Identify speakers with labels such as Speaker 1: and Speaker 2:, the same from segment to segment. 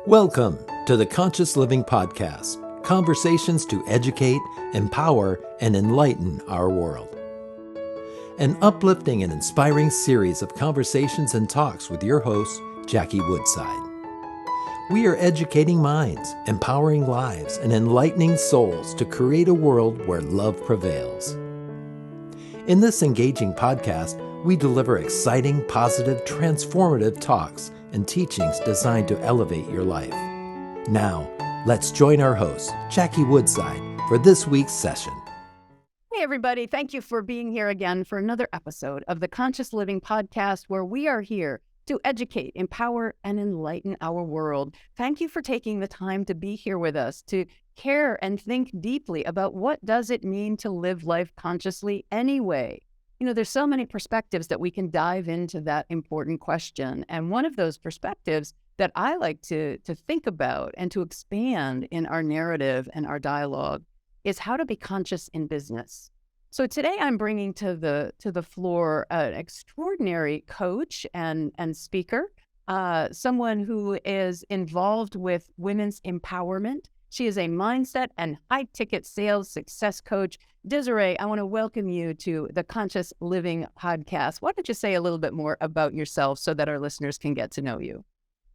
Speaker 1: Welcome to the Conscious Living Podcast, conversations to educate, empower, and enlighten our world. An uplifting and inspiring series of conversations and talks with your host, Jackie Woodside. We are educating minds, empowering lives, and enlightening souls to create a world where love prevails. In this engaging podcast, we deliver exciting, positive, transformative talks and teachings designed to elevate your life. Now, let's join our host, Jackie Woodside, for this week's session.
Speaker 2: Hey, everybody. Thank you for being here again for another episode of the Conscious Living Podcast, where we are here to educate, empower, and enlighten our world. Thank you for taking the time to be here with us, to care and think deeply about what does it mean to live life consciously anyway. You know, there's so many perspectives that we can dive into that important question. And one of those perspectives that I like to think about and to expand in our narrative and our dialogue is how to be conscious in business. So today I'm bringing to the floor an extraordinary coach and speaker, someone who is involved with women's empowerment. She is a mindset and high-ticket sales success coach. Desiree, I want to welcome you to the Conscious Living Podcast. Why don't you say a little bit more about yourself so that our listeners can get to know you?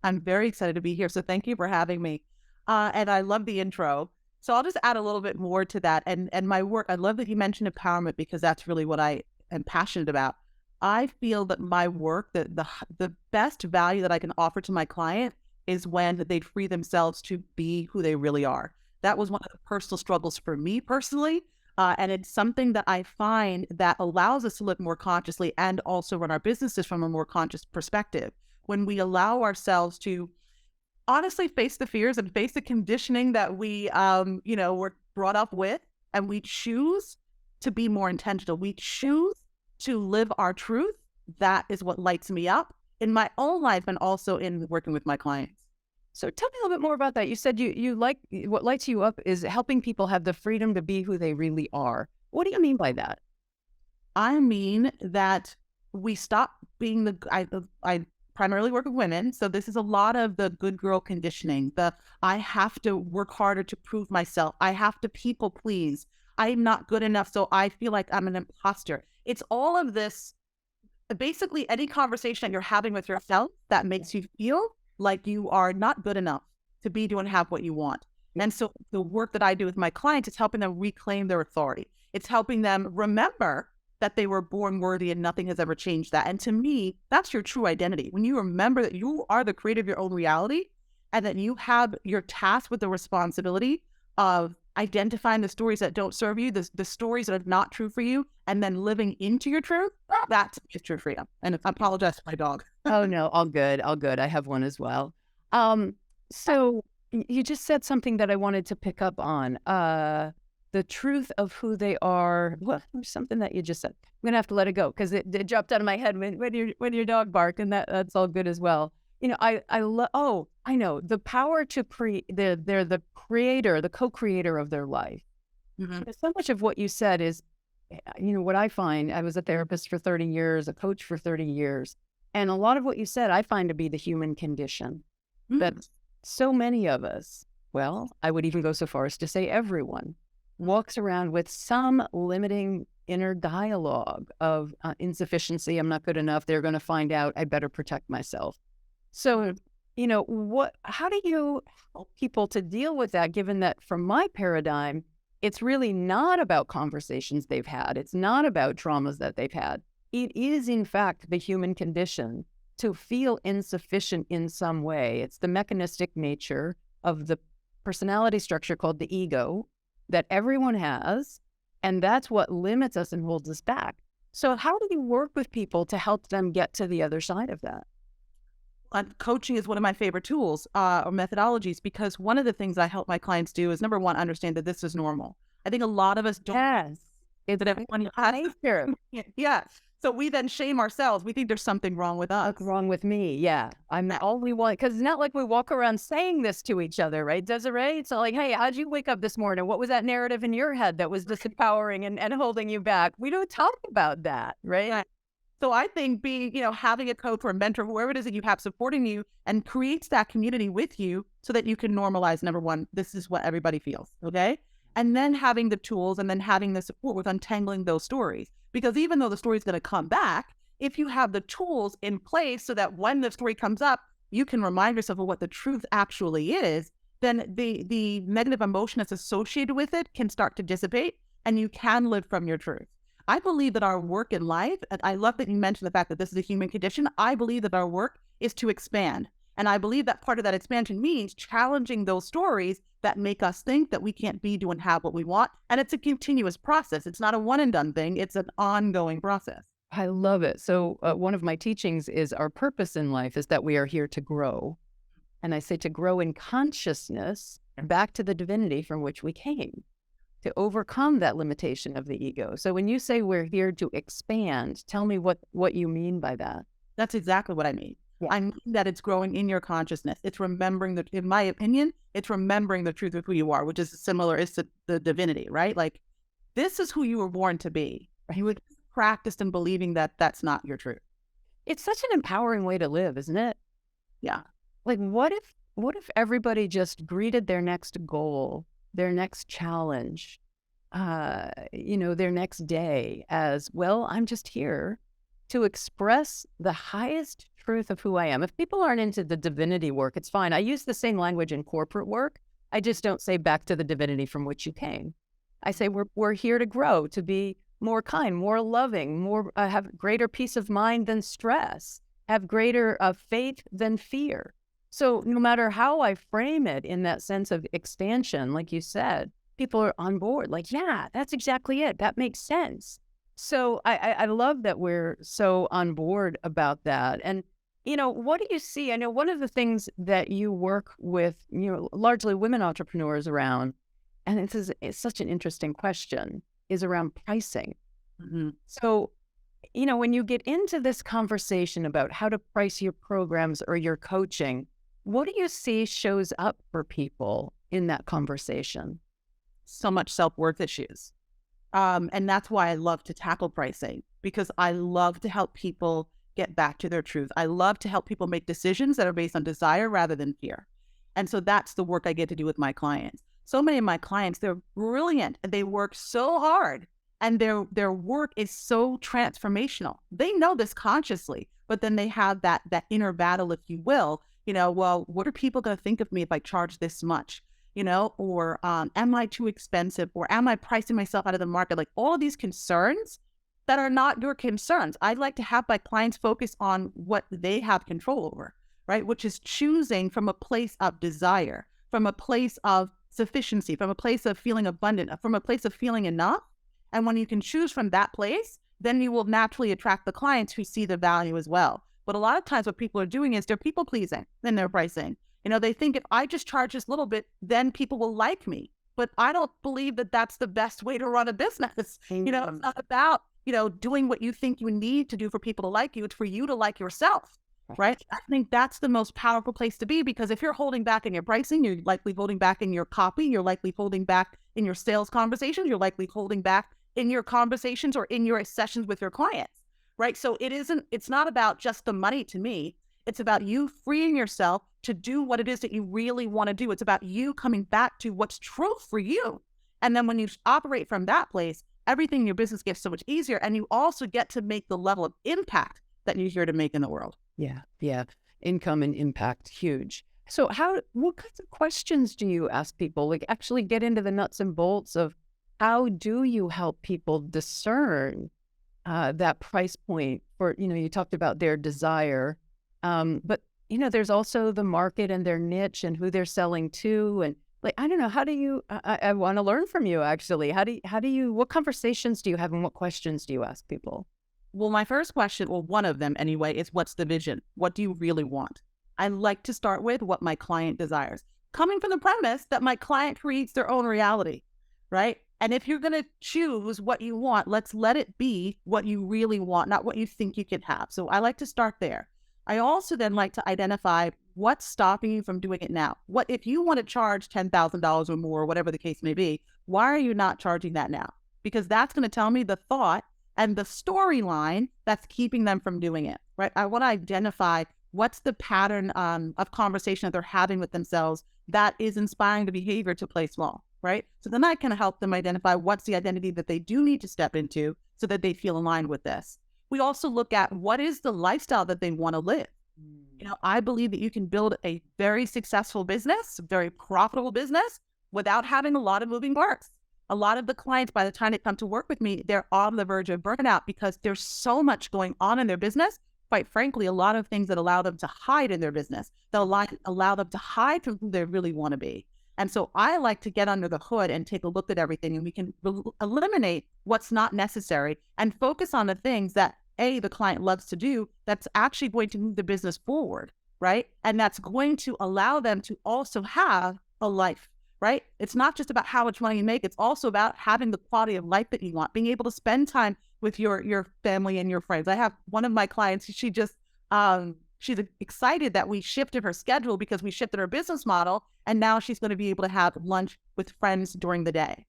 Speaker 3: I'm very excited to be here, so thank you for having me. And I love the intro. So I'll just add a little bit more to that. And my work, I love that you mentioned empowerment because that's really what I am passionate about. I feel that my work, the best value that I can offer to my client is when they free themselves to be who they really are. That was one of the personal struggles for me personally. And it's something that I find that allows us to live more consciously and also run our businesses from a more conscious perspective. When we allow ourselves to honestly face the fears and face the conditioning that we, were brought up with, and we choose to be more intentional. We choose to live our truth. That is what lights me up in my own life and also in working with my clients.
Speaker 2: So tell me a little bit more about that. You said you like, what lights you up is helping people have the freedom to be who they really are. What do you mean by that?
Speaker 3: I mean that we stop being I primarily work with women. So this is a lot of the good girl conditioning. I have to work harder to prove myself. I have to people please. I'm not good enough, so I feel like I'm an imposter. It's all of this. Basically, any conversation that you're having with yourself that makes you feel like you are not good enough to be doing have what you want. And so the work that I do with my clients is helping them reclaim their authority. It's helping them remember that they were born worthy and nothing has ever changed that. And to me, that's your true identity. When you remember that you are the creator of your own reality and that you have your task with the responsibility of identifying the stories that don't serve you, the stories that are not true for you, and then living into your truth, that's true freedom. And I apologize for my dog.
Speaker 2: Oh, no, all good. All good. I have one as well. So you just said something that I wanted to pick up on. The truth of who they are. Well, there's something that you just said. I'm going to have to let it go because it dropped out of my head when your dog barked, and that's all good as well. You know, I know the power to they're the creator, the co-creator of their life. Mm-hmm. So much of what you said is, you know, what I find, I was a therapist for 30 years, a coach for 30 years. And a lot of what you said, I find to be the human condition that so many of us, well, I would even go so far as to say everyone, walks around with some limiting inner dialogue of insufficiency. I'm not good enough. They're going to find out. I better protect myself. So, you know, how do you help people to deal with that, given that from my paradigm, it's really not about conversations they've had. It's not about traumas that they've had. It is, in fact, the human condition to feel insufficient in some way. It's the mechanistic nature of the personality structure called the ego that everyone has, and that's what limits us and holds us back. So how do you work with people to help them get to the other side of that?
Speaker 3: Coaching is one of my favorite tools or methodologies because one of the things I help my clients do is, number one, understand that this is normal. I think a lot of us don't.
Speaker 2: Yes.
Speaker 3: Is that everyone has? Yeah. So we then shame ourselves. We think there's something wrong with us.
Speaker 2: What's wrong with me? Yeah. I'm the only one. Because it's not like we walk around saying this to each other, right, Desiree? It's not like, hey, how'd you wake up this morning? What was that narrative in your head that was disempowering and holding you back? We don't talk about that, right?
Speaker 3: So I think having a coach or a mentor, whoever it is that you have supporting you and creates that community with you so that you can normalize, number one, this is what everybody feels. Okay. And then having the tools and then having the support with untangling those stories. Because even though the story is going to come back, if you have the tools in place so that when the story comes up, you can remind yourself of what the truth actually is, then the negative emotion that's associated with it can start to dissipate and you can live from your truth. I believe that our work in life, and I love that you mentioned the fact that this is a human condition. I believe that our work is to expand. And I believe that part of that expansion means challenging those stories that make us think that we can't be, do, and have what we want. And it's a continuous process. It's not a one and done thing. It's an ongoing process.
Speaker 2: I love it. So one of my teachings is our purpose in life is that we are here to grow. And I say to grow in consciousness back to the divinity from which we came, to overcome that limitation of the ego. So when you say we're here to expand, tell me what you mean by that.
Speaker 3: That's exactly what I mean.
Speaker 2: Yeah.
Speaker 3: I mean that it's growing in your consciousness. It's remembering in my opinion, it's remembering the truth of who you are, which is similar is to the divinity, right? Like, this is who you were born to be. You would practice in believing that that's not your truth.
Speaker 2: It's such an empowering way to live, isn't it?
Speaker 3: Yeah.
Speaker 2: Like, what if everybody just greeted their next goal, their next challenge, their next day as, well, I'm just here to express the highest truth of who I am. If people aren't into the divinity work, it's fine. I use the same language in corporate work. I just don't say back to the divinity from which you came. I say we're here to grow, to be more kind, more loving, more have greater peace of mind than stress, have greater faith than fear. So no matter how I frame it in that sense of expansion, like you said, people are on board. Like, yeah, that's exactly it. That makes sense. So I love that we're so on board about that. And, what do you see? I know one of the things that you work with, largely women entrepreneurs around, and it's such an interesting question, is around pricing.
Speaker 3: Mm-hmm.
Speaker 2: So, when you get into this conversation about how to price your programs or your coaching, what do you see shows up for people in that conversation?
Speaker 3: So much self-worth issues. And that's why I love to tackle pricing, because I love to help people get back to their truth. I love to help people make decisions that are based on desire rather than fear. And so that's the work I get to do with my clients. So many of my clients, they're brilliant and they work so hard and their work is so transformational. They know this consciously, but then they have that inner battle, if you will, well, what are people going to think of me if I charge this much? Or am I too expensive? Or am I pricing myself out of the market? Like, all of these concerns that are not your concerns. I'd like to have my clients focus on what they have control over, right? Which is choosing from a place of desire, from a place of sufficiency, from a place of feeling abundant, from a place of feeling enough. And when you can choose from that place, then you will naturally attract the clients who see the value as well. But a lot of times what people are doing is they're people pleasing in their pricing. They think if I just charge this little bit, then people will like me. But I don't believe that that's the best way to run a business. It's not about, doing what you think you need to do for people to like you. It's for you to like yourself, right? I think that's the most powerful place to be, because if you're holding back in your pricing, you're likely holding back in your copy. You're likely holding back in your sales conversations. You're likely holding back in your conversations or in your sessions with your clients, right? So it's not about just the money to me. It's about you freeing yourself to do what it is that you really want to do. It's about you coming back to what's true for you. And then when you operate from that place, everything in your business gets so much easier. And you also get to make the level of impact that you're here to make in the world.
Speaker 2: Yeah. Income and impact, huge. So what kinds of questions do you ask people? Like, actually get into the nuts and bolts of how do you help people discern that price point for, you talked about their desire. But, there's also the market and their niche and who they're selling to. And like, I don't know, how do you, I want to learn from you, actually. What conversations do you have and what questions do you ask people?
Speaker 3: Well, my first question, one of them anyway, is what's the vision? What do you really want? I like to start with what my client desires, coming from the premise that my client creates their own reality, right? And if you're going to choose what you want, let's let it be what you really want, not what you think you can have. So I like to start there. I also then like to identify what's stopping you from doing it now. What if you want to charge $10,000 or more, whatever the case may be, why are you not charging that now? Because that's going to tell me the thought and the storyline that's keeping them from doing it, right? I want to identify what's the pattern of conversation that they're having with themselves that is inspiring the behavior to play small, right? So then I can help them identify what's the identity that they do need to step into so that they feel aligned with this. We also look at what is the lifestyle that they want to live. I believe that you can build a very successful business, very profitable business without having a lot of moving parts. A lot of the clients, by the time they come to work with me, they're on the verge of burnout because there's so much going on in their business. Quite frankly, a lot of things that allow them to hide in their business, that allow them to hide from who they really want to be. And so I like to get under the hood and take a look at everything, and we can eliminate what's not necessary and focus on the things that the client loves to do that's actually going to move the business forward, right? And that's going to allow them to also have a life, right? It's not just about how much money you make. It's also about having the quality of life that you want, being able to spend time with your family and your friends. I have one of my clients, she's excited that we shifted her schedule because we shifted her business model, and now she's going to be able to have lunch with friends during the day.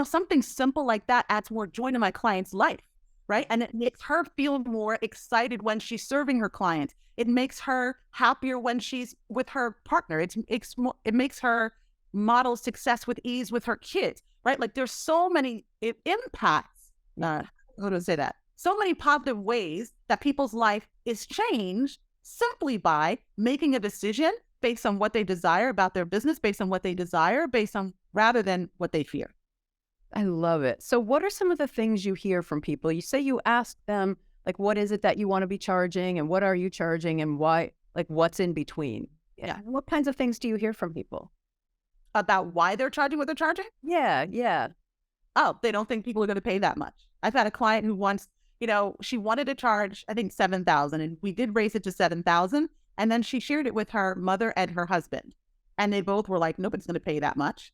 Speaker 3: Something simple like that adds more joy to my client's life, right? And it makes her feel more excited when she's serving her clients. It makes her happier when she's with her partner. It makes her model success with ease with her kids, right? Like there's so many impacts, how to say that? So many positive ways that people's life is changed simply by making a decision based on what they desire about their business, based on what they desire, rather than what they fear.
Speaker 2: I love it. So what are some of the things you hear from people? You say you ask them, like, what is it that you want to be charging and what are you charging and why, like what's in between? Yeah. What kinds of things do you hear from people?
Speaker 3: About why they're charging what they're charging?
Speaker 2: Yeah.
Speaker 3: Oh, they don't think people are going to pay that much. I've had a client who once, she wanted to charge, I think, $7,000, and we did raise it to $7,000. And then she shared it with her mother and her husband. And they both were like, nobody's going to pay that much.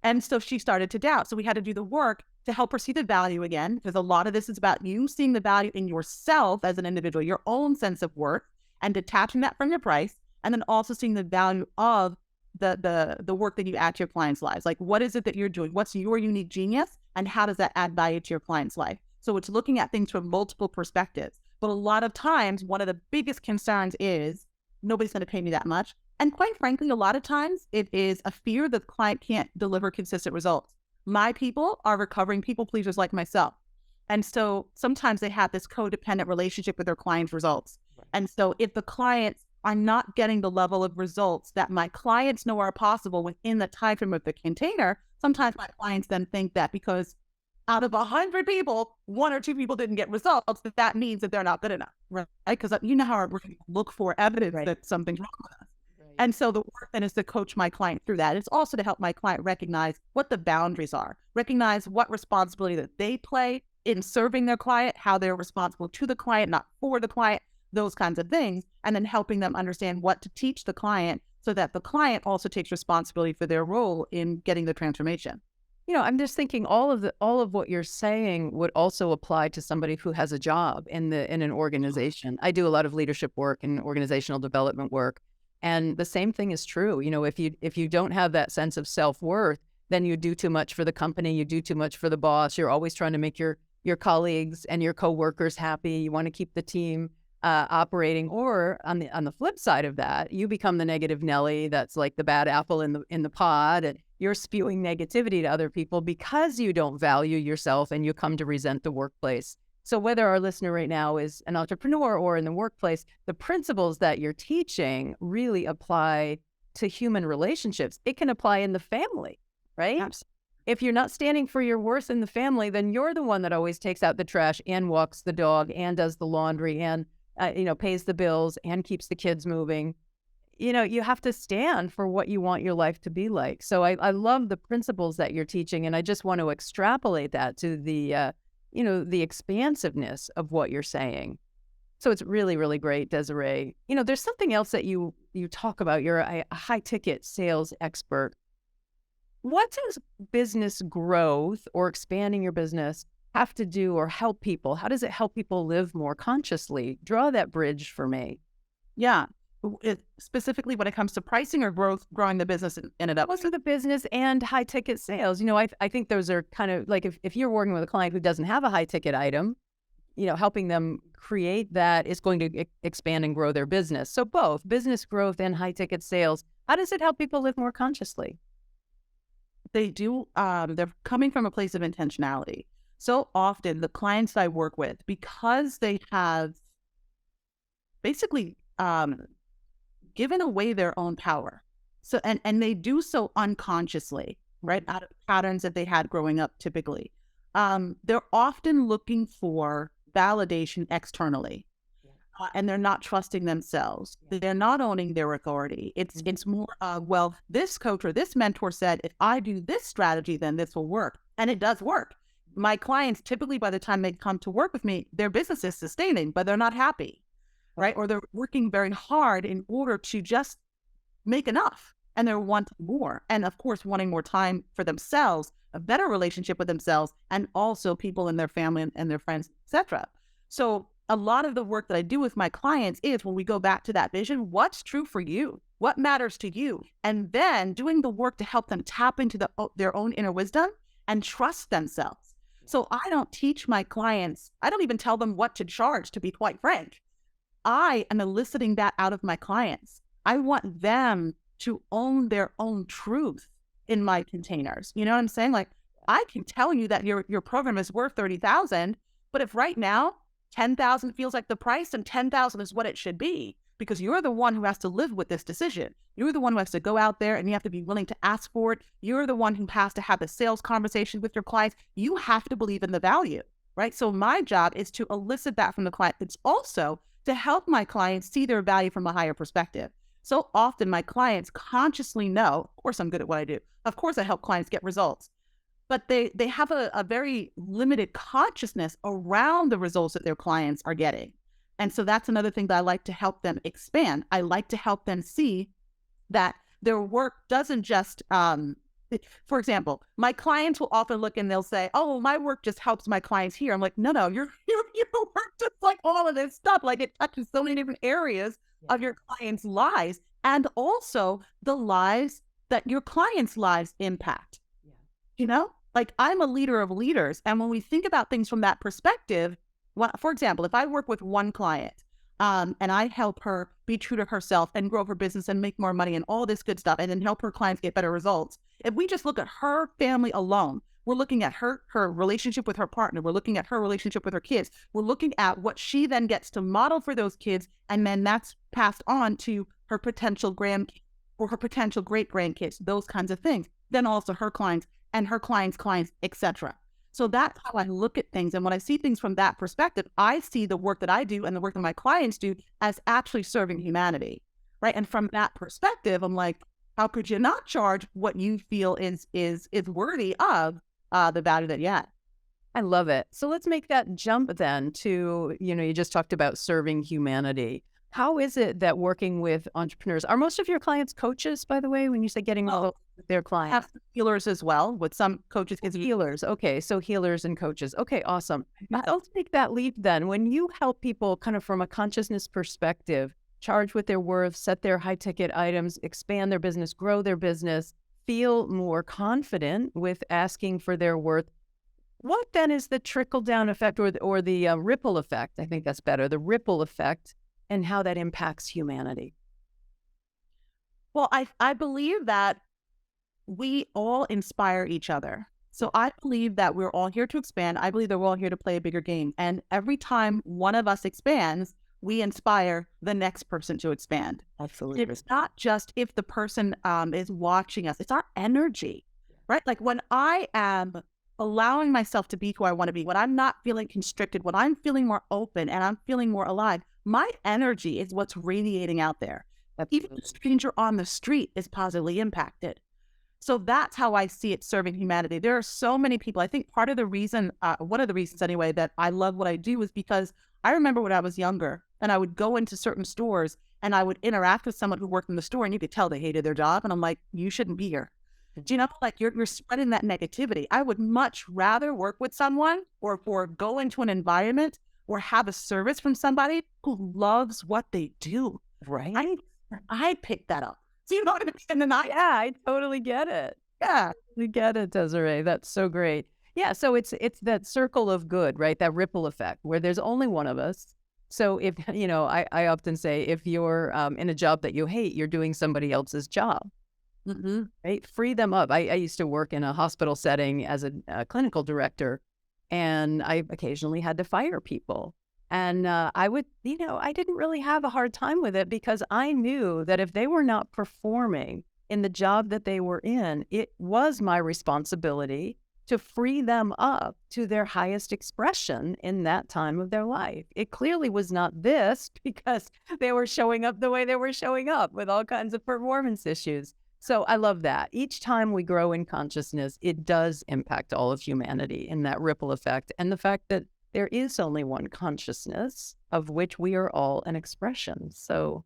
Speaker 3: And so she started to doubt. So we had to do the work to help her see the value again, because a lot of this is about you seeing the value in yourself as an individual, your own sense of worth, and detaching that from your price, and then also seeing the value of the work that you add to your clients' lives. Like, what is it that you're doing? What's your unique genius? And how does that add value to your client's life? So it's looking at things from multiple perspectives. But a lot of times, one of the biggest concerns is nobody's going to pay me that much. And quite frankly, a lot of times it is a fear that the client can't deliver consistent results. My people are recovering people pleasers like myself. And so sometimes they have this codependent relationship with their clients' results. Right. And so if the clients are not getting the level of results that my clients know are possible within the time frame of the container, sometimes my clients then think that because out of 100 people, 1 or 2 people didn't get results, that means that they're not good enough, right? Because you know how we're going to look for evidence that something's wrong with us. And so the work then is to coach my client through that. It's also to help my client recognize what the boundaries are, recognize what responsibility that they play in serving their client, how they're responsible to the client, not for the client, those kinds of things, and then helping them understand what to teach the client so that the client also takes responsibility for their role in getting the transformation.
Speaker 2: I'm just thinking all of what you're saying would also apply to somebody who has a job in an organization. I do a lot of leadership work and organizational development work. And the same thing is true. If you don't have that sense of self-worth, then you do too much for the company, you do too much for the boss. You're always trying to make your colleagues and your coworkers happy. You want to keep the team operating. Or on the flip side of that, you become the negative Nelly that's like the bad apple in the pod, and you're spewing negativity to other people because you don't value yourself and you come to resent the workplace. So whether our listener right now is an entrepreneur or in the workplace, the principles that you're teaching really apply to human relationships. It can apply in the family, right?
Speaker 3: Absolutely.
Speaker 2: If you're not standing for your worth in the family, then you're the one that always takes out the trash and walks the dog and does the laundry and pays the bills and keeps the kids moving. You have to stand for what you want your life to be like. So I love the principles that you're teaching, and I just want to extrapolate that to the expansiveness of what you're saying. So it's really, really great, Desiree. There's something else that you talk about. You're a high ticket sales expert. What does business growth or expanding your business have to do or help people? How does it help people live more consciously? Draw that bridge for me.
Speaker 3: Yeah. Specifically when it comes to pricing or growing the business in it up?
Speaker 2: Also the business and high ticket sales. I think those are kind of like if you're working with a client who doesn't have a high ticket item, helping them create that is going to expand and grow their business. So both business growth and high ticket sales. How does it help people live more consciously?
Speaker 3: They do, they're coming from a place of intentionality. So often the clients that I work with, because they have basically given away their own power. So, and they do so unconsciously, right? Out of patterns that they had growing up typically. They're often looking for validation externally. And they're not trusting themselves. They're not owning their authority. It's more, well, this coach or this mentor said, if I do this strategy, then this will work. And it does work. My clients, typically by the time they come to work with me, their business is sustaining, but they're not happy, right? Or they're working very hard in order to just make enough. And they're wanting more. And of course, wanting more time for themselves, a better relationship with themselves, and also people in their family and their friends, etc. So a lot of the work that I do with my clients is when we go back to that vision, what's true for you? What matters to you? And then doing the work to help them tap into their own inner wisdom and trust themselves. So I don't teach my clients, I don't even tell them what to charge, to be quite frank. I am eliciting that out of my clients. I want them to own their own truth in my containers. You know what I'm saying? Like, I can tell you that your program is worth 30,000, but if right now 10,000 feels like the price and 10,000 is what it should be, because you're the one who has to live with this decision. You're the one who has to go out there and you have to be willing to ask for it. You're the one who has to have the sales conversation with your clients. You have to believe in the value, right? So my job is to elicit that from the client. It's also to help my clients see their value from a higher perspective. So often my clients consciously know, of course I'm good at what I do. Of course I help clients get results. But they have a very limited consciousness around the results that their clients are getting. And so that's another thing that I like to help them expand. I like to help them see that their work doesn't just, for example, my clients will often look and they'll say, oh, my work just helps my clients here. I'm like, no, your work just like all of this stuff. Like it touches so many different areas of your clients' lives and also the lives that your clients' lives impact. You know? Like I'm a leader of leaders. And when we think about things from that perspective, well, for example, if I work with one client and I help her be true to herself and grow her business and make more money and all this good stuff, and then help her clients get better results. If we just look at her family alone, we're looking at her relationship with her partner. We're looking at her relationship with her kids. We're looking at what she then gets to model for those kids. And then that's passed on to her potential grandkids or her potential great grandkids, those kinds of things. Then also her clients and her clients' clients, etc. So that's how I look at things. And when I see things from that perspective, I see the work that I do and the work that my clients do as actually serving humanity, right? And from that perspective, I'm like, how could you not charge what you feel is worthy of the value that you have?
Speaker 2: I love it. So let's make that jump then to, you just talked about serving humanity. How is it that working with entrepreneurs, are most of your clients coaches, by the way, when you say getting with their clients?
Speaker 3: Have healers as well, with some coaches.
Speaker 2: Healers. Okay. So healers and coaches. Okay. Awesome. Let's take that leap then. When you help people kind of from a consciousness perspective, charge with their worth, set their high ticket items, expand their business, grow their business, feel more confident with asking for their worth, what then is the trickle down effect or the ripple effect? I think that's better. The ripple effect and how that impacts humanity.
Speaker 3: Well, I believe that we all inspire each other. So I believe that we're all here to expand. I believe that we're all here to play a bigger game. And every time one of us expands, we inspire the next person to expand.
Speaker 2: Absolutely.
Speaker 3: It's not just if the person is watching us, it's our energy, right? Like when I am allowing myself to be who I want to be, when I'm not feeling constricted, when I'm feeling more open and I'm feeling more alive, my energy is what's radiating out there. Even a stranger on the street is positively impacted. So that's how I see it serving humanity. There are so many people. I think part of the reason, one of the reasons anyway, that I love what I do is because I remember when I was younger and I would go into certain stores and I would interact with someone who worked in the store and you could tell they hated their job. And I'm like, you shouldn't be here. Do you know, like you're spreading that negativity. I would much rather work with someone or go into an environment or have a service from somebody who loves what they do.
Speaker 2: Right.
Speaker 3: I picked that up. So you know what I mean?
Speaker 2: Yeah, I totally get it.
Speaker 3: Yeah.
Speaker 2: We get it, Desiree. That's so great. Yeah, so it's that circle of good, right? That ripple effect where there's only one of us. So if, I often say if you're in a job that you hate, you're doing somebody else's job, right? Free them up. I used to work in a hospital setting as a clinical director, and I occasionally had to fire people. And I would, I didn't really have a hard time with it because I knew that if they were not performing in the job that they were in, it was my responsibility to free them up to their highest expression in that time of their life. It clearly was not this because they were showing up the way they were showing up with all kinds of performance issues. So I love that. Each time we grow in consciousness, it does impact all of humanity in that ripple effect. And the fact that there is only one consciousness of which we are all an expression. So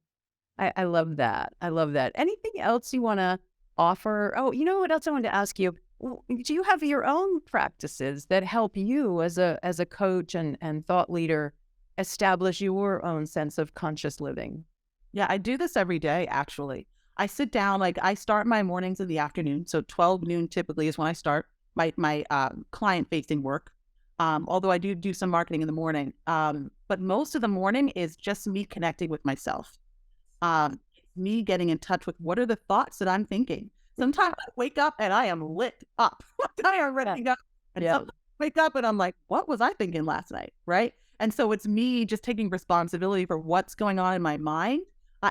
Speaker 2: I love that. I love that. Anything else you want to offer? Oh, you know what else I wanted to ask you? Do you have your own practices that help you as a coach and thought leader establish your own sense of conscious living?
Speaker 3: Yeah, I do this every day, actually. I sit down, like I start my mornings in the afternoon. So 12 noon typically is when I start my client-facing work. Although I do some marketing in the morning. But most of the morning is just me connecting with myself. Me getting in touch with what are the thoughts that I'm thinking. Sometimes I wake up and I am lit up. I am ready to go. And sometimes I wake up and I'm like, what was I thinking last night? Right. And so it's me just taking responsibility for what's going on in my mind,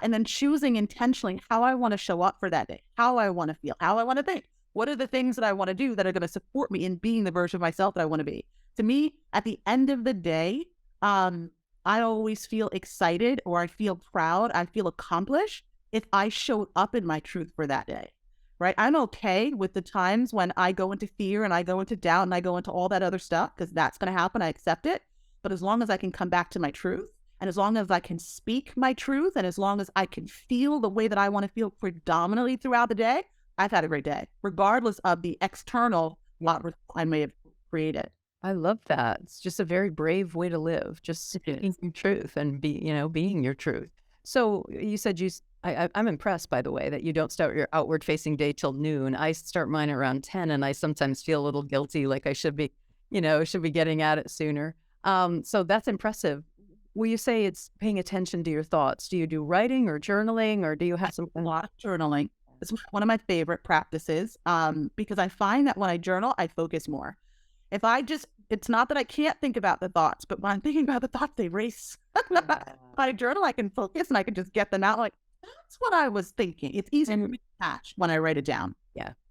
Speaker 3: and then choosing intentionally how I want to show up for that day, how I want to feel, how I want to think. What are the things that I want to do that are going to support me in being the version of myself that I want to be? To me, at the end of the day, I always feel excited, or I feel proud, I feel accomplished if I showed up in my truth for that day, right? I'm okay with the times when I go into fear and I go into doubt and I go into all that other stuff, because that's going to happen. I accept it. But as long as I can come back to my truth, and as long as I can speak my truth, and as long as I can feel the way that I want to feel predominantly throughout the day, I've had a great day, regardless of the external lot I may have created.
Speaker 2: I love that. It's just a very brave way to live, just speaking your truth and being your truth. So you said I'm impressed, by the way, that you don't start your outward facing day till noon. I start mine around 10, and I sometimes feel a little guilty, like I should be getting at it sooner. So that's impressive. Will you say it's paying attention to your thoughts? Do you do writing or journaling, or do you have
Speaker 3: a lot of journaling? It's one of my favorite practices, because I find that when I journal, I focus more. It's not that I can't think about the thoughts, but when I'm thinking about the thoughts, they race. When I journal, I can focus and I can just get them out. Like, that's what I was thinking. It's easier for me to catch when I write it down.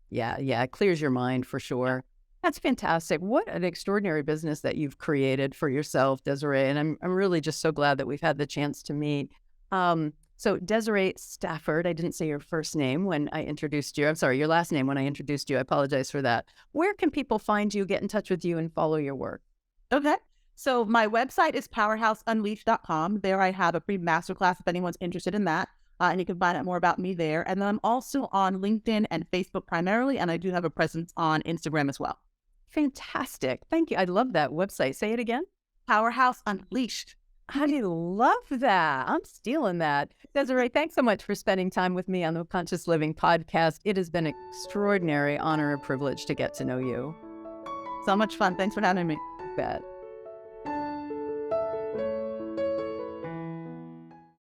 Speaker 2: Yeah. It clears your mind for sure. That's fantastic. What an extraordinary business that you've created for yourself, Desiree. And I'm really just so glad that we've had the chance to meet. So Desiree Stafford, I didn't say your first name when I introduced you. I'm sorry, your last name when I introduced you. I apologize for that. Where can people find you, get in touch with you, and follow your work?
Speaker 3: Okay. So my website is powerhouseunleashed.com. There I have a free masterclass if anyone's interested in that. And you can find out more about me there. And then I'm also on LinkedIn and Facebook primarily, and I do have a presence on Instagram as well.
Speaker 2: Fantastic. Thank you. I love that website. Say it again.
Speaker 3: Powerhouse Unleashed.
Speaker 2: I love that. I'm stealing that. Desiree, thanks so much for spending time with me on the Conscious Living podcast. It has been an extraordinary honor and privilege to get to know you.
Speaker 3: So much fun. Thanks for having me.
Speaker 2: You bet.